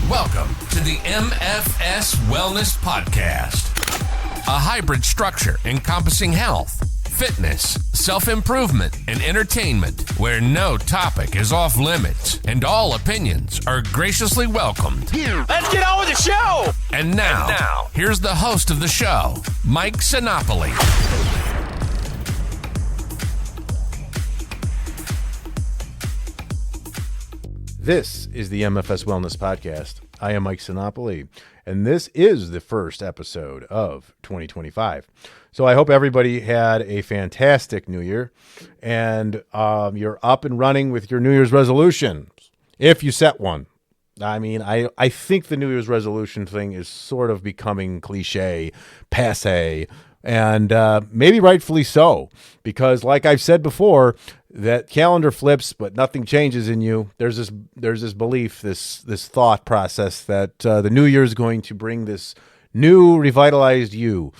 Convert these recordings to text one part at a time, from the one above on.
Welcome to the MFS Wellness Podcast, a hybrid structure encompassing health, fitness, self-improvement, and entertainment, where no topic is off limits and all opinions are graciously welcomed. Let's get on with the show! And now, here's the host of the show, Mike Sinopoli. This is the MFS Wellness Podcast. I am Mike Sinopoli, and this is the first episode of 2025. So I hope everybody had a fantastic New Year, and you're up and running with your New Year's resolutions, if you set one. I mean, I think the New Year's resolution thing is sort of becoming cliche, passé, and maybe rightfully so, because like I've said before, that calendar flips, but nothing changes in you. There's this belief, this thought process that the new year is going to bring this new revitalized you.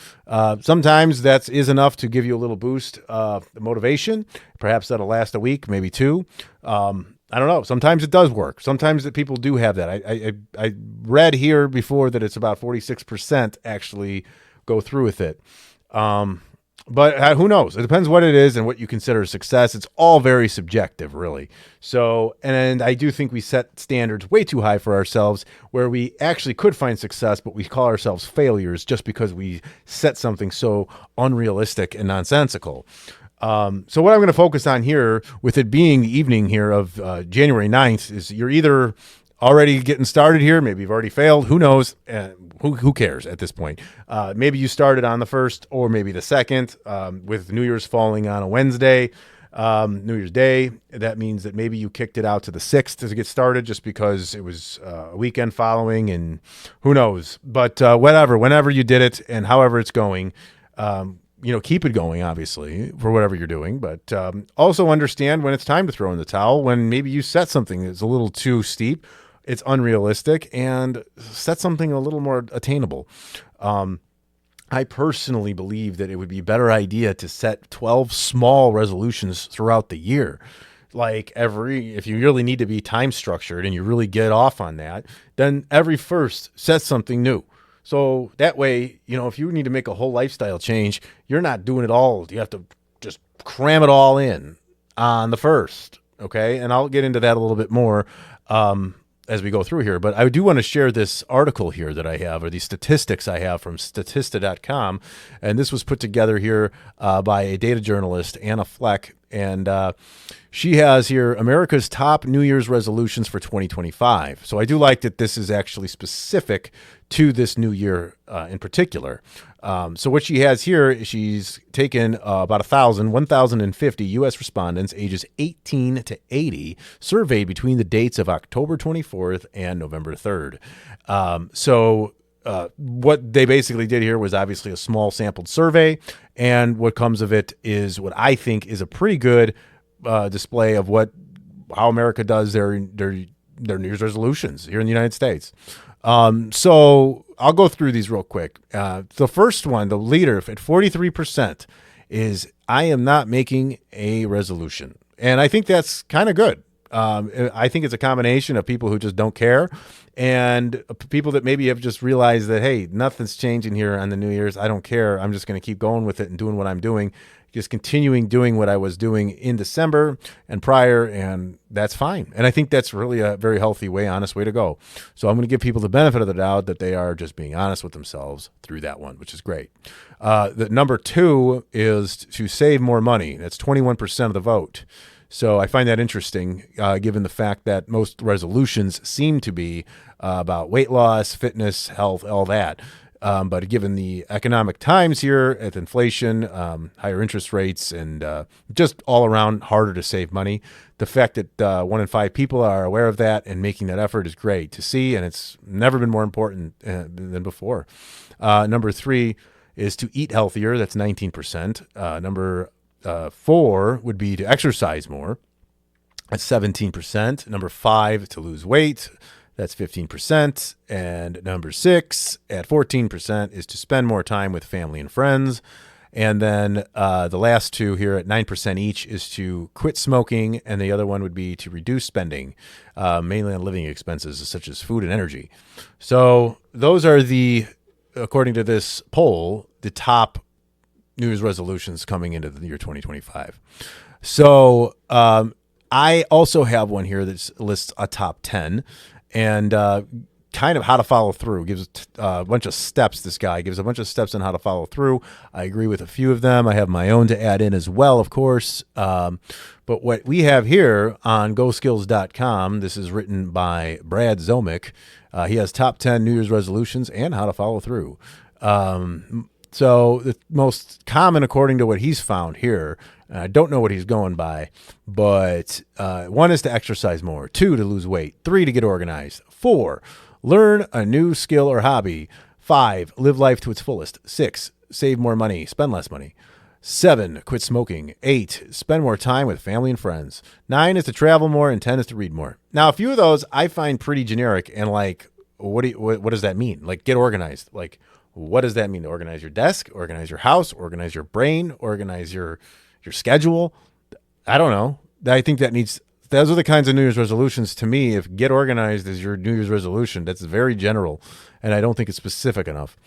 Sometimes that is enough to give you a little boost of motivation. Perhaps that'll last a week, maybe two. I don't know. Sometimes it does work. Sometimes that people do have that. I read here before that it's about 46% actually go through with it. But who knows? It depends what it is and what you consider a success. It's all very subjective, really. So, and I do think we set standards way too high for ourselves where we actually could find success, but we call ourselves failures just because we set something so unrealistic and nonsensical. So what I'm going to focus on here, with it being the evening here of January 9th, is you're either already getting started here. Maybe you've already failed. Who knows? Who cares at this point? Maybe you started on the 1st or maybe the 2nd, with New Year's falling on a Wednesday, New Year's Day. That means that maybe you kicked it out to the 6th to get started just because it was a weekend following, and who knows? But whenever you did it and however it's going, keep it going, obviously, for whatever you're doing, but also understand when it's time to throw in the towel, when maybe you set something that's a little too steep, it's unrealistic, and set something a little more attainable. I personally believe that it would be a better idea to set 12 small resolutions throughout the year. Like if you really need to be time structured and you really get off on that, then every first set something new. So that way, if you need to make a whole lifestyle change, you're not doing it all. You have to just cram it all in on the 1st. Okay. And I'll get into that a little bit more as we go through here. But I do want to share this article here that I have, or these statistics I have from Statista.com. And this was put together here by a data journalist, Anna Fleck. And she has here America's top New Year's resolutions for 2025. So I do like that this is actually specific to this new year in particular. So what she has here, she's taken about 1,050 U.S. respondents ages 18 to 80 surveyed between the dates of October 24th and November 3rd. What they basically did here was obviously a small sampled survey, and what comes of it is what I think is a pretty good display of how America does their New Year's resolutions here in the United States. So I'll go through these real quick. The first one, the leader at 43%, is I am not making a resolution, and I think that's kind of good. I think it's a combination of people who just don't care and people that maybe have just realized that, hey, nothing's changing here on the New Year's. I don't care. I'm just going to keep going with it and doing what I'm doing, just continuing doing what I was doing in December and prior, and that's fine. And I think that's really a very healthy way, honest way to go. So I'm going to give people the benefit of the doubt that they are just being honest with themselves through that one, which is great. The number 2 is to save more money. That's 21% of the vote. So I find that interesting, given the fact that most resolutions seem to be about weight loss, fitness, health, all that. But given the economic times here, with inflation, higher interest rates, and just all around harder to save money, the fact that 1 in 5 people are aware of that and making that effort is great to see, and it's never been more important than before. Number 3 is to eat healthier. That's 19%. Number 4 would be to exercise more. That's 17%. Number 5, to lose weight. That's 15%. And number 6 at 14% is to spend more time with family and friends. And then the last two here at 9% each is to quit smoking, and the other one would be to reduce spending, mainly on living expenses such as food and energy. So those are according to this poll, the top New Year's resolutions coming into the year 2025. So I also have one here that lists a top 10 and kind of how to follow through. Gives a bunch of steps. This guy gives a bunch of steps on how to follow through. I agree with a few of them. I have my own to add in as well, of course. But what we have here on GoSkills.com, this is written by Brad Zomick. He has top 10 New Year's resolutions and how to follow through. So the most common, according to what he's found here, I don't know what he's going by, but 1 is to exercise more, 2 to lose weight, 3 to get organized, 4, learn a new skill or hobby, 5, live life to its fullest, 6, save more money, spend less money, 7, quit smoking, 8, spend more time with family and friends, 9 is to travel more, and 10 is to read more. Now, a few of those I find pretty generic and like, what does that mean? Like, get organized. Like, what does that mean? To organize your desk, organize your house, organize your brain, organize your schedule. I don't know. I think those are the kinds of New Year's resolutions to me. If get organized is your New Year's resolution, that's very general, and I don't think it's specific enough.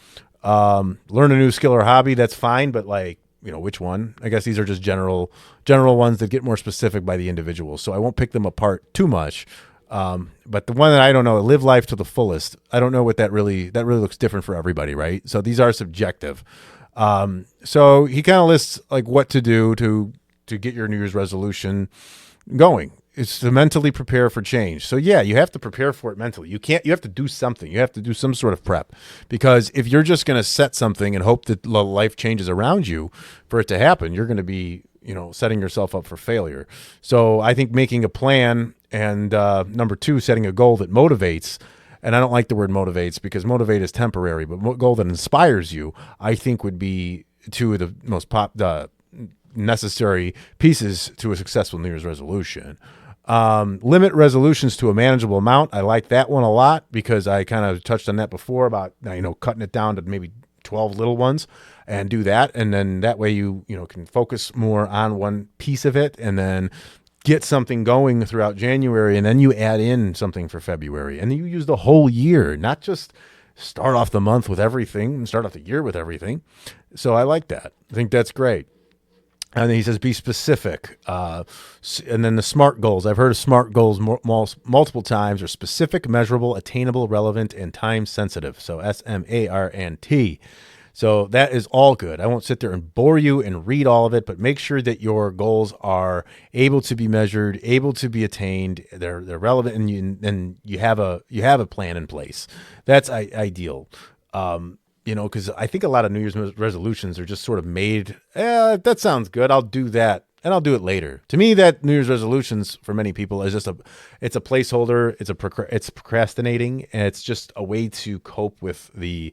Learn a new skill or hobby, that's fine, but like, which one? I guess these are just general ones that get more specific by the individual, so I won't pick them apart too much. But the one that I don't know, live life to the fullest, I don't know what that really looks different for everybody, right? So these are subjective. So he kind of lists like what to do to get your New Year's resolution going. It's to mentally prepare for change. So yeah, you have to prepare for it mentally. You have to do something. You have to do some sort of prep, because if you're just going to set something and hope that life changes around you for it to happen, you're going to be, setting yourself up for failure. So I think making a plan and number 2, setting a goal that motivates. And I don't like the word motivates because motivate is temporary, but goal that inspires you, I think would be 2 of the most necessary pieces to a successful New Year's resolution. Limit resolutions to a manageable amount. I like that one a lot because I kind of touched on that before about, cutting it down to maybe 12 little ones and do that. And then that way you can focus more on one piece of it and then get something going throughout January. And then you add in something for February and then you use the whole year, not just start off the month with everything and start off the year with everything. So I like that. I think that's great. And then he says, be specific. And then the SMART goals. I've heard of SMART goals multiple times. Are specific, measurable, attainable, relevant, and time sensitive. So SMART. So that is all good. I won't sit there and bore you and read all of it, but make sure that your goals are able to be measured, able to be attained. They're relevant, and you have a plan in place. That's ideal. Because I think a lot of New Year's resolutions are just sort of made, that sounds good, I'll do that, and I'll do it later. To me, that New Year's resolutions for many people is just it's a placeholder, it's procrastinating, and it's just a way to cope with the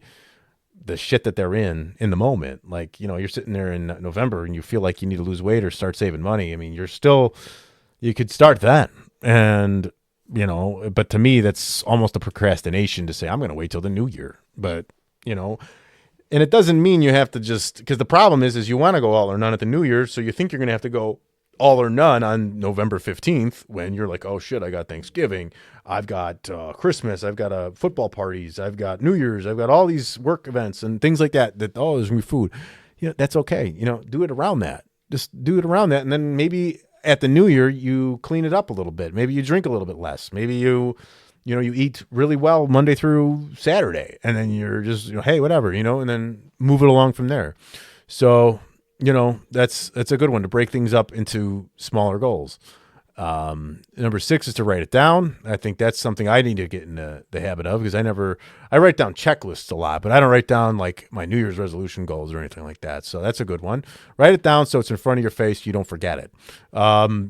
shit that they're in the moment. Like, you're sitting there in November and you feel like you need to lose weight or start saving money. I mean, you could start then. And, but to me, that's almost a procrastination to say, I'm going to wait till the new year. But, and it doesn't mean you have to because the problem is you want to go all or none at the new year. So you think you're going to have to go all or none on November 15th when you're like, oh shit, I got Thanksgiving, I've got Christmas, I've got football parties, I've got New Year's, I've got all these work events and things like that, there's gonna be food. That's okay. Do it around that. Just do it around that. And then maybe at the new year, you clean it up a little bit. Maybe you drink a little bit less. Maybe you eat really well Monday through Saturday, and then you're just, hey, whatever, and then move it along from there. So, that's a good one to break things up into smaller goals. Number 6 is to write it down. I think that's something I need to get in the habit of, because I write down checklists a lot, but I don't write down like my New Year's resolution goals or anything like that. So that's a good one. Write it down so it's in front of your face. You don't forget it.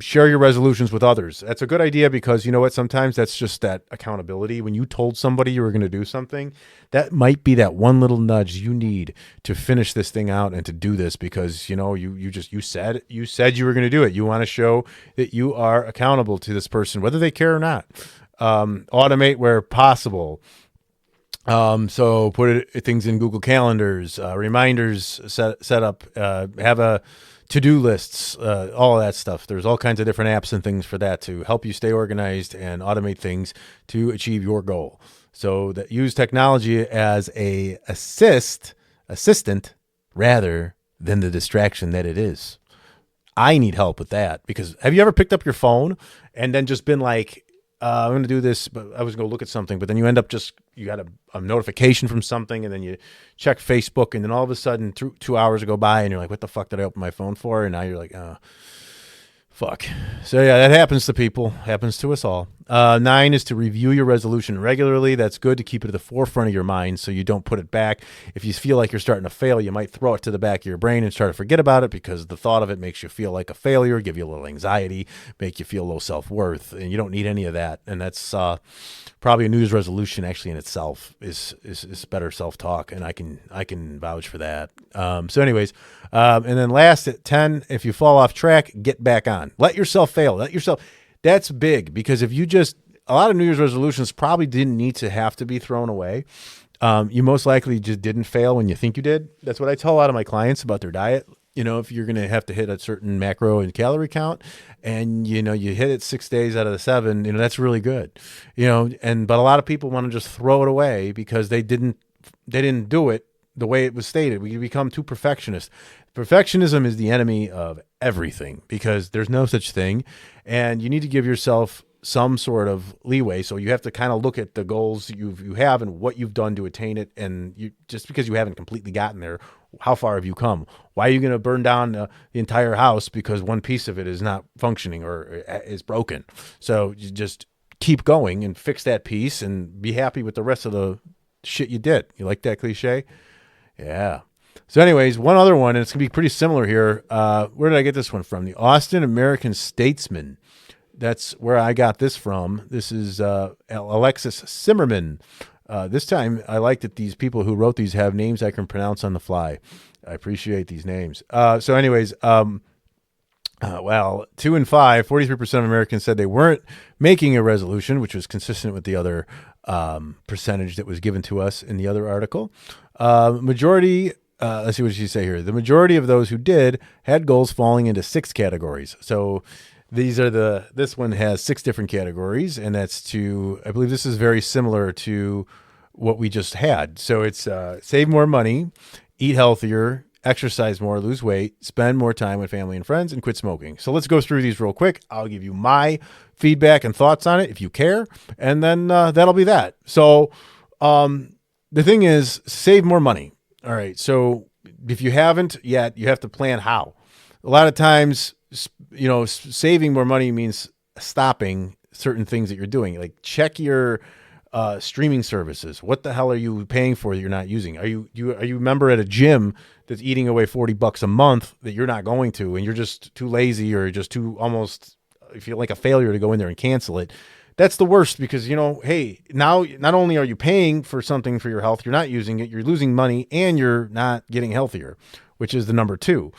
Share your resolutions with others. That's a good idea, because you know what? Sometimes that's just that accountability. When you told somebody you were going to do something, that might be that one little nudge you need to finish this thing out and to do this, because you said you were going to do it. You want to show that you are accountable to this person, whether they care or not. Automate where possible. So put things in Google Calendars, reminders set up, have a to-do lists, all of that stuff. There's all kinds of different apps and things for that to help you stay organized and automate things to achieve your goal. So that use technology as a assistant rather than the distraction that it is. I need help with that because have you ever picked up your phone and then just been like, I'm going to do this, but I was going to look at something, but then you end up you got a notification from something and then you check Facebook and then all of a sudden 2 hours go by and you're like, what the fuck did I open my phone for? And now you're like, oh, fuck. So yeah, that happens to people, happens to us all. 9 is to review your resolution regularly. That's good to keep it at the forefront of your mind so you don't put it back. If you feel like you're starting to fail, you might throw it to the back of your brain and start to forget about it because the thought of it makes you feel like a failure, give you a little anxiety, make you feel low self-worth, and you don't need any of that. And that's probably a New Year's resolution actually in itself is better self-talk, and I can vouch for that. So anyways, and then last at 10, if you fall off track, get back on. Let yourself fail. That's big because if you a lot of New Year's resolutions probably didn't need to have to be thrown away. You most likely just didn't fail when you think you did. That's what I tell a lot of my clients about their diet. If you're going to have to hit a certain macro and calorie count and, you hit it 6 days out of the 7, that's really good, but a lot of people want to just throw it away because they didn't do it the way it was stated. We become too perfectionist. Perfectionism is the enemy of everything because there's no such thing. And you need to give yourself some sort of leeway. So you have to kind of look at the goals you have and what you've done to attain it. And just because you haven't completely gotten there, how far have you come? Why are you going to burn down the entire house because one piece of it is not functioning or is broken? So you just keep going and fix that piece and be happy with the rest of the shit you did. You like that cliche? Yeah. So anyways, one other one, and it's going to be pretty similar here. Where did I get this one from? The Austin American Statesman. That's where I got this from. This is Alexis Zimmerman. This time, I like that these people who wrote these have names I can pronounce on the fly. I appreciate these names. So anyways, 2 and 5, 43% of Americans said they weren't making a resolution, which was consistent with the other percentage that was given to us in the other article. Majority, let's see what she say here. The majority of those who did had goals falling into 6 categories. So this one has 6 different categories, and I believe this is very similar to what we just had. So it's save more money, eat healthier, exercise more, lose weight, spend more time with family and friends, and quit smoking. So let's go through these real quick. I'll give you my feedback and thoughts on it if you care, and then that'll be that. So the thing is, save more money. All right. So if you haven't yet, you have to plan how. A lot of times, saving more money means stopping certain things that you're doing. Like check your streaming services. What the hell are you paying for that you're not using? Are you a member at a gym that's eating away $40 a month that you're not going to, and you're just too lazy or just too almost feel like a failure to go in there and cancel it? That's the worst because, hey, now not only are you paying for something for your health, you're not using it, you're losing money, and you're not getting healthier, which is the number 2.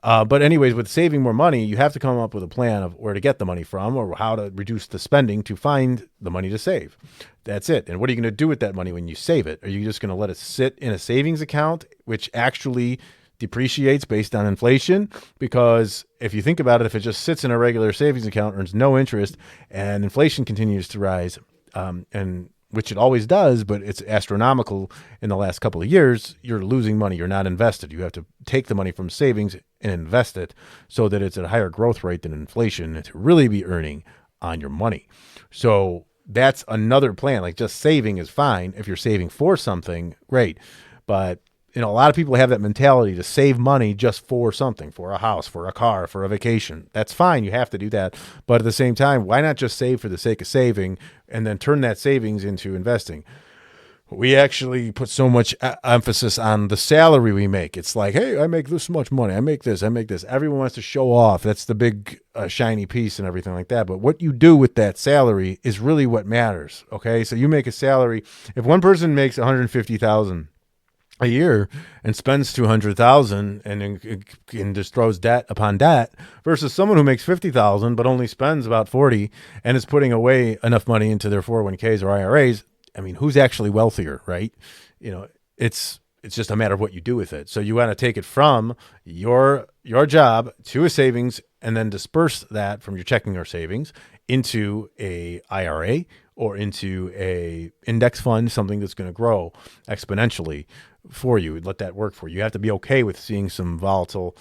But anyways, with saving more money, you have to come up with a plan of where to get the money from or how to reduce the spending to find the money to save. That's it. And what are you going to do with that money when you save it? Are you just going to let it sit in a savings account, which actually depreciates based on inflation? Because if you think about it, if it just sits in a regular savings account, earns no interest, and inflation continues to rise, and which it always does, but it's astronomical in the last couple of years, you're losing money. You're not invested. You have to take the money from savings and invest it so that it's at a higher growth rate than inflation to really be earning on your money. So that's another plan. Like just saving is fine. If you're saving for something, great. But a lot of people have that mentality to save money just for something, for a house, for a car, for a vacation. That's fine. You have to do that. But at the same time, why not just save for the sake of saving and then turn that savings into investing? We actually put so much emphasis on the salary we make. It's like, hey, I make this much money. I make this. Everyone wants to show off. That's the big shiny piece and everything like that. But what you do with that salary is really what matters. Okay. So you make a salary. If one person makes $150,000 a year and spends $200,000 and just throws debt upon debt versus someone who makes $50,000 but only spends about $40,000 and is putting away enough money into their 401ks or IRAs, I mean, who's actually wealthier, right? It's just a matter of what you do with it. So you want to take it from your job to a savings and then disperse that from your checking or savings into a IRA or into a index fund, something that's going to grow exponentially for you. Let that work for you. You have to be okay with seeing some volatile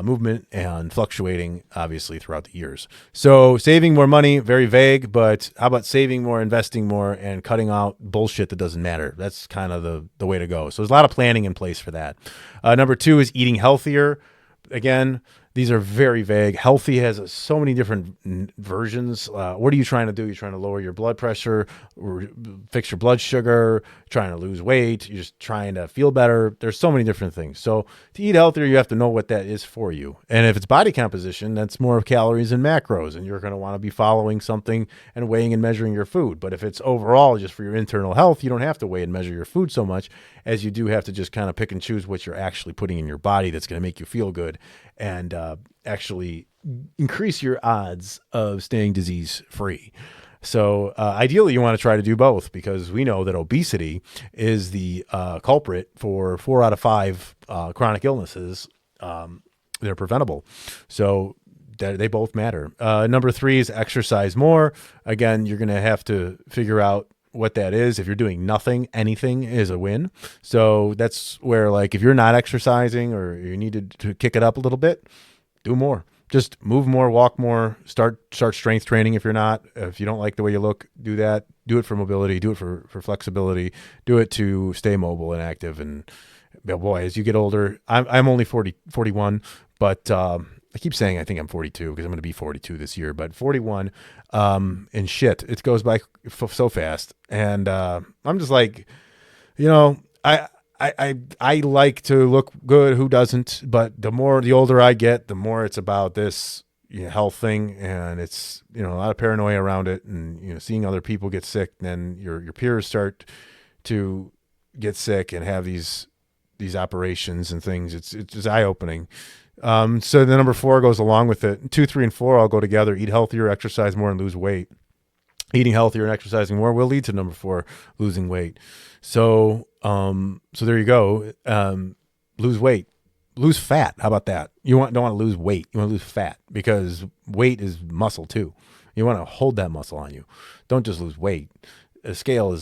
movement and fluctuating, obviously, throughout the years. So saving more money, very vague, but how about saving more, investing more, and cutting out bullshit that doesn't matter? That's kind of the way to go. So there's a lot of planning in place for that. Number 2 is eating healthier. Again, these are very vague. Healthy has so many different versions. What are you trying to do? You're trying to lower your blood pressure, fix your blood sugar, trying to lose weight. You're just trying to feel better. There's so many different things. So to eat healthier, you have to know what that is for you. And if it's body composition, that's more of calories and macros. And you're going to want to be following something and weighing and measuring your food. But if it's overall just for your internal health, you don't have to weigh and measure your food so much as you do have to just kind of pick and choose what you're actually putting in your body that's going to make you feel good and actually increase your odds of staying disease free. So ideally, you want to try to do both, because we know that obesity is the culprit for 4 out of 5 chronic illnesses. They're preventable. So they both matter. Number 3 is exercise more. Again, you're going to have to figure out what that is. If you're doing nothing, anything is a win. So that's where, like, if you're not exercising or you need to kick it up a little bit, do more. Just move more, walk more, start strength training. If you're not, if you don't like the way you look, do that. Do it for mobility, do it for flexibility, do it to stay mobile and active. And boy, as you get older, I'm only 41, but I keep saying I think I'm 42 because I'm going to be 42 this year, but 41, and shit, it goes by so fast. And I'm just like, I like to look good. Who doesn't? But the older I get, the more it's about this health thing, and it's a lot of paranoia around it, and seeing other people get sick, then your peers start to get sick and have these operations and things. It's just eye opening. So the number 4 goes along with it. 2, 3, and 4 all go together. Eat healthier, exercise more, and lose weight. Eating healthier and exercising more will lead to number 4, losing weight. So there you go. Lose weight, lose fat. How about that? You don't want to lose weight. You want to lose fat, because weight is muscle too. You want to hold that muscle on you. Don't just lose weight. A scale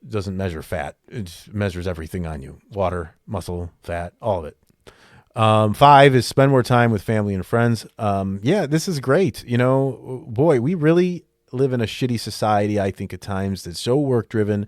doesn't measure fat. It measures everything on you: water, muscle, fat, all of it. 5 is spend more time with family and friends. This is great. Boy, we really live in a shitty society, I think, at times, that's so work driven.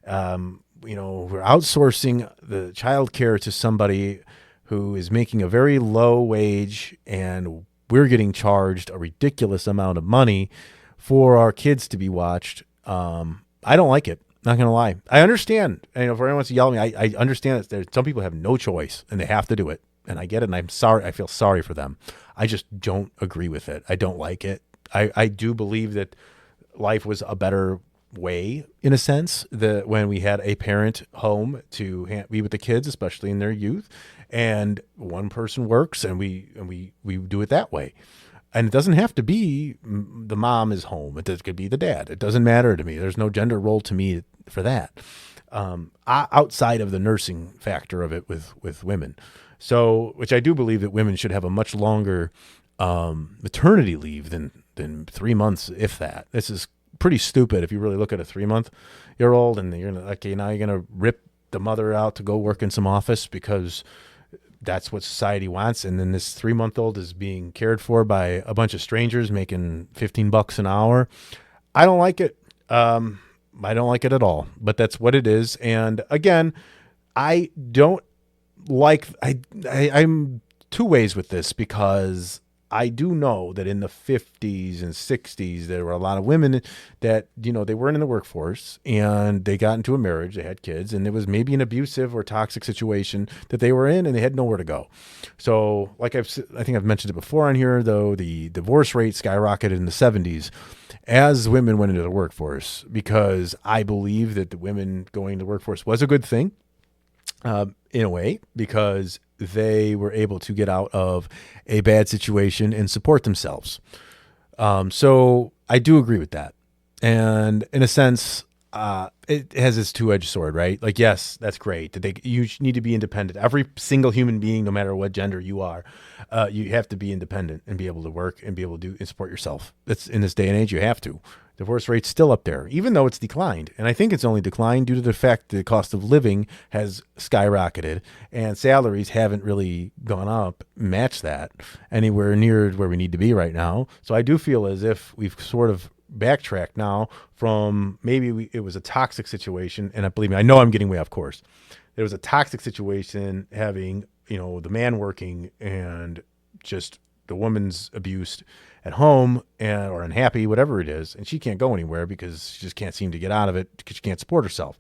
We're outsourcing the childcare to somebody who is making a very low wage, and we're getting charged a ridiculous amount of money for our kids to be watched. I don't like it. Not going to lie. I understand. For anyone wants to yell at me, I understand that some people have no choice and they have to do it. And I get it. And I'm sorry. I feel sorry for them. I just don't agree with it. I don't like it. I do believe that life was a better way, in a sense, that when we had a parent home to be with the kids, especially in their youth, and one person works, and we do it that way. And it doesn't have to be the mom is home. It could be the dad. It doesn't matter to me. There's no gender role to me for that, outside of the nursing factor of it with women. So, which I do believe that women should have a much longer maternity leave than 3 months, if that. This is pretty stupid if you really look at a 3-month-old and you're now you're gonna rip the mother out to go work in some office because that's what society wants, and then this 3-month-old is being cared for by a bunch of strangers making $15 an hour. I don't like it. I don't like it at all. But that's what it is. And again, I don't like. I'm two ways with this, because I do know that in the 50s and 60s, there were a lot of women that, they weren't in the workforce and they got into a marriage, they had kids, and it was maybe an abusive or toxic situation that they were in, and they had nowhere to go. So like I think I've mentioned it before on here, though, the divorce rate skyrocketed in the 70s as women went into the workforce, because I believe that the women going to the workforce was a good thing. In a way, because they were able to get out of a bad situation and support themselves. So I do agree with that. And in a sense, it has this two-edged sword, right? Like, yes, that's great that you need to be independent. Every single human being, no matter what gender you are, you have to be independent and be able to work and be able to do and support yourself. That's in this day and age, you have to. Divorce rate's still up there, even though it's declined. And I think it's only declined due to the fact that the cost of living has skyrocketed and salaries haven't really gone up, match that anywhere near where we need to be right now. So I do feel as if we've sort of backtracked now from maybe it was a toxic situation. And believe me, I know I'm getting way off course. There was a toxic situation having, the man working and just the woman's abused at home or unhappy, whatever it is. And she can't go anywhere because she just can't seem to get out of it because she can't support herself.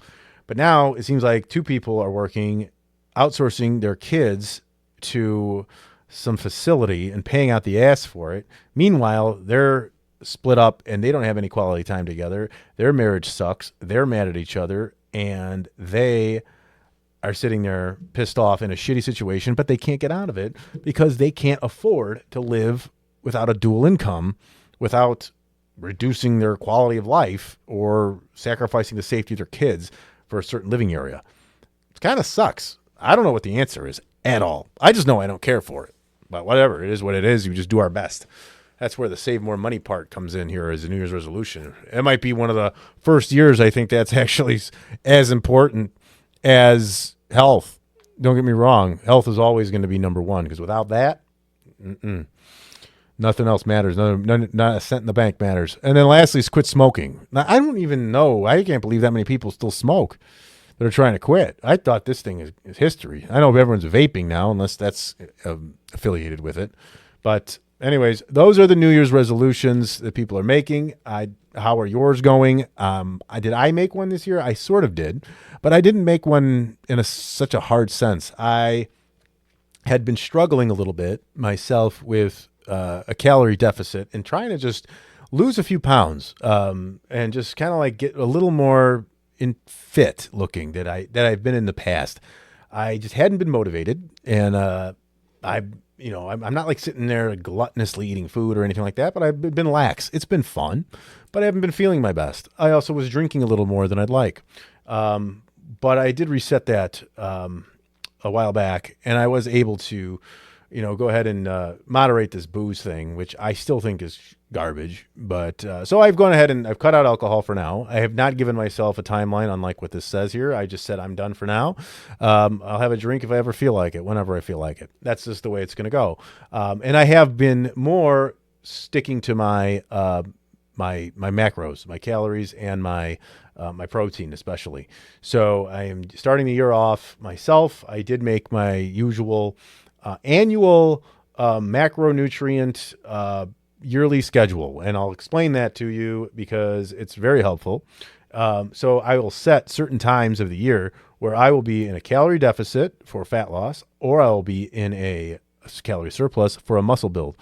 But now it seems like two people are working, outsourcing their kids to some facility and paying out the ass for it. Meanwhile, they're split up and they don't have any quality time together. Their marriage sucks. They're mad at each other and they are sitting there pissed off in a shitty situation, but they can't get out of it because they can't afford to live without a dual income, without reducing their quality of life or sacrificing the safety of their kids for a certain living area. It kind of sucks. I don't know what the answer is at all. I just know I don't care for it. But whatever, it is what it is. You just do our best. That's where the save more money part comes in here as a New Year's resolution. It might be one of the first years I think that's actually as important as health. Don't get me wrong. Health is always going to be number one because without that, nothing else matters. Not a cent in the bank matters. And then lastly is quit smoking. Now, I don't even know. I can't believe that many people still smoke that are trying to quit. I thought this thing is history. I know everyone's vaping now, unless that's affiliated with it. But anyways, those are the New Year's resolutions that people are making. How are yours going? Did I make one this year? I sort of did, but I didn't make one in such a hard sense. I had been struggling a little bit myself with a calorie deficit and trying to just lose a few pounds and just kind of like get a little more fit looking that I've been in the past. I just hadn't been motivated, and I'm not like sitting there gluttonously eating food or anything like that, but I've been lax. It's been fun, but I haven't been feeling my best. I also was drinking a little more than I'd like. But I did reset that a while back, and I was able to, go ahead and moderate this booze thing, which I still think is garbage. But so I've gone ahead and I've cut out alcohol for now. I have not given myself a timeline, unlike what this says here. I just said I'm done for now. I'll have a drink if I ever feel like it, whenever I feel like it. That's just the way it's going to go. And I have been more sticking to my my macros, my calories, and my protein especially. So I am starting the year off myself. I did make my usual annual macronutrient yearly schedule, and I'll explain that to you because it's very helpful. So I will set certain times of the year where I will be in a calorie deficit for fat loss, or I will be in a calorie surplus for a muscle build.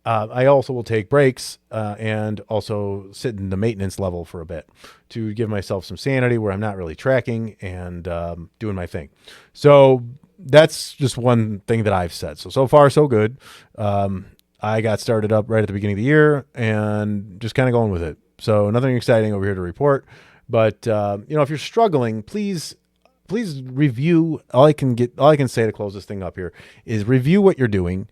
I also will take breaks and also sit in the maintenance level for a bit to give myself some sanity where I'm not really tracking and doing my thing. So that's just one thing that I've said. So far, so good. I got started up right at the beginning of the year and just kind of going with it. So nothing exciting over here to report. But, if you're struggling, please review. All I can say to close this thing up here is review what you're doing.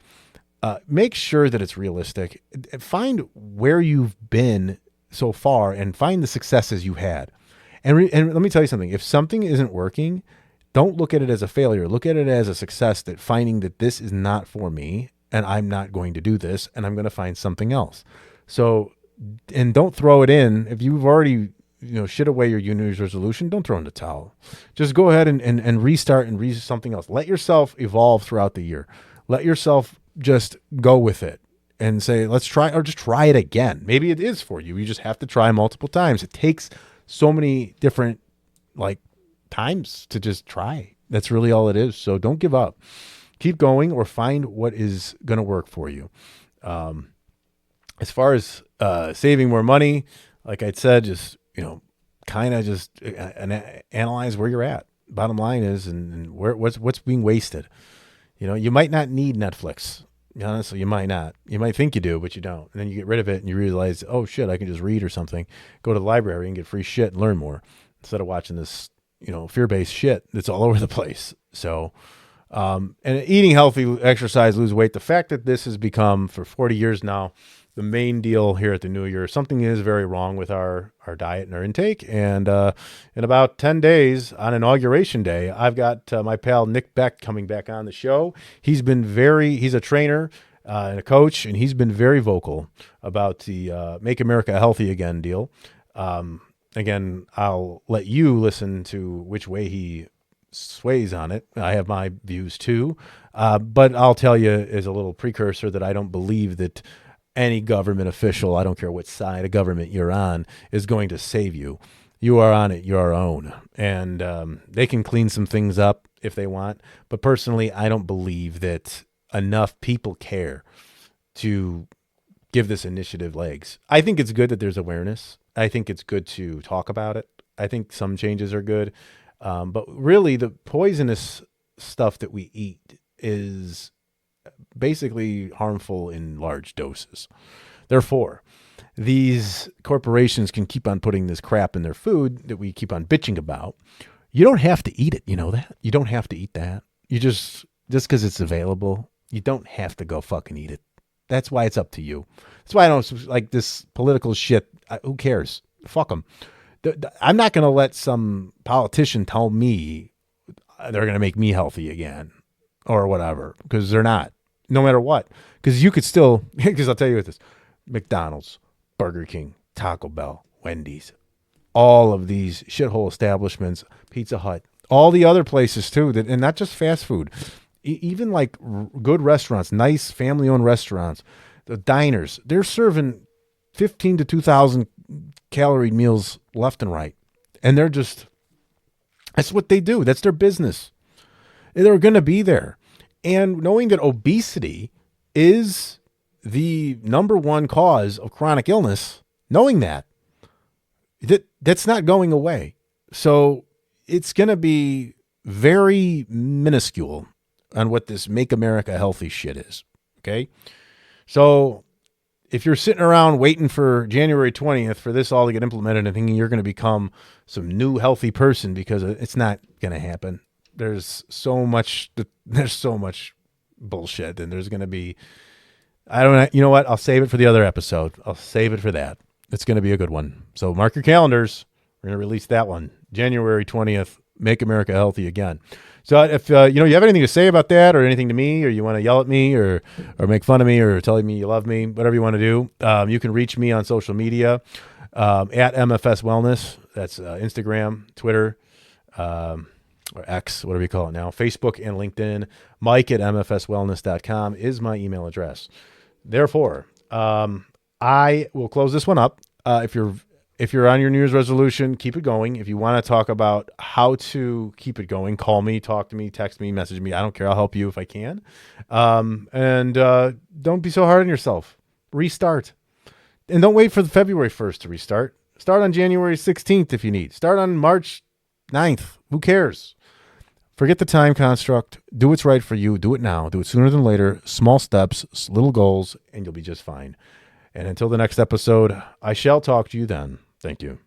Make sure that it's realistic. Find where you've been so far and find the successes you had. And let me tell you something. If something isn't working, don't look at it as a failure. Look at it as a success, that finding that this is not for me and I'm not going to do this and I'm going to find something else. So, and don't throw it in. If you've already, shit away your New Year's resolution, don't throw in the towel. Just go ahead and restart and read something else. Let yourself evolve throughout the year. Let yourself just go with it and say, let's try, or just try it again. Maybe it is for you. You just have to try multiple times. It takes so many different times to just try. That's really all it is. So don't give up. Keep going or find what is going to work for you. As far as saving more money, like I said, just, kind of just analyze where you're at. Bottom line is, and what's being wasted. You might not need Netflix. Honestly, you might not. You might think you do, but you don't. And then you get rid of it and you realize, oh shit, I can just read or something. Go to the library and get free shit and learn more. instead of watching this, fear-based shit that's all over the place. So, and eating healthy, exercise, lose weight, the fact that this has become for 40 years now, the main deal here at the New Year, something is very wrong with our diet and our intake. And in about 10 days on Inauguration Day, I've got my pal Nick Beck coming back on the show. He's a trainer and a coach, and he's been very vocal about the Make America Healthy Again deal. Again, I'll let you listen to which way he sways on it. I have my views too. But I'll tell you as a little precursor that I don't believe that any government official, I don't care what side of government you're on, is going to save you. You are on it your own. And they can clean some things up if they want. But personally, I don't believe that enough people care to give this initiative legs. I think it's good that there's awareness. I think it's good to talk about it. I think some changes are good. But really, the poisonous stuff that we eat is basically harmful in large doses. Therefore, these corporations can keep on putting this crap in their food that we keep on bitching about. You don't have to eat it. You know that? You don't have to eat that. You just because it's available, you don't have to go fucking eat it. That's why it's up to you. That's why I don't like this political shit. Who cares? Fuck them. I'm not going to let some politician tell me they're going to make me healthy again or whatever, because they're not, no matter what. Because you could still, because I'll tell you what this, McDonald's, Burger King, Taco Bell, Wendy's, all of these shithole establishments, Pizza Hut, all the other places too, that, and not just fast food, even like good restaurants, nice family-owned restaurants, the diners, they're serving 15 to 2,000 calorie meals left and right. And they're just, that's what they do. That's their business. They're going to be there. And knowing that obesity is the number one cause of chronic illness, knowing that's not going away. So it's going to be very minuscule on what this Make America Healthy shit is. Okay. So if you're sitting around waiting for January 20th for this all to get implemented and thinking you're going to become some new healthy person, because it's not going to happen. There's so much bullshit, and there's going to be, you know what? I'll save it for the other episode. I'll save it for that. It's going to be a good one. So mark your calendars. We're going to release that one, January 20th, Make America Healthy Again. So if you have anything to say about that, or anything to me, or you want to yell at me, or make fun of me, or tell me you love me, whatever you want to do, you can reach me on social media at MFS Wellness. That's Instagram, Twitter, or X, whatever you call it now, Facebook and LinkedIn. Mike at mfswellness.com is my email address. Therefore, I will close this one up. If you're on your New Year's resolution, keep it going. If you want to talk about how to keep it going, call me, talk to me, text me, message me. I don't care. I'll help you if I can. And don't be so hard on yourself. Restart. And don't wait for the February 1st to restart. Start on January 16th if you need. Start on March 9th. Who cares? Forget the time construct. Do what's right for you. Do it now. Do it sooner than later. Small steps, little goals, and you'll be just fine. And until the next episode, I shall talk to you then. Thank you.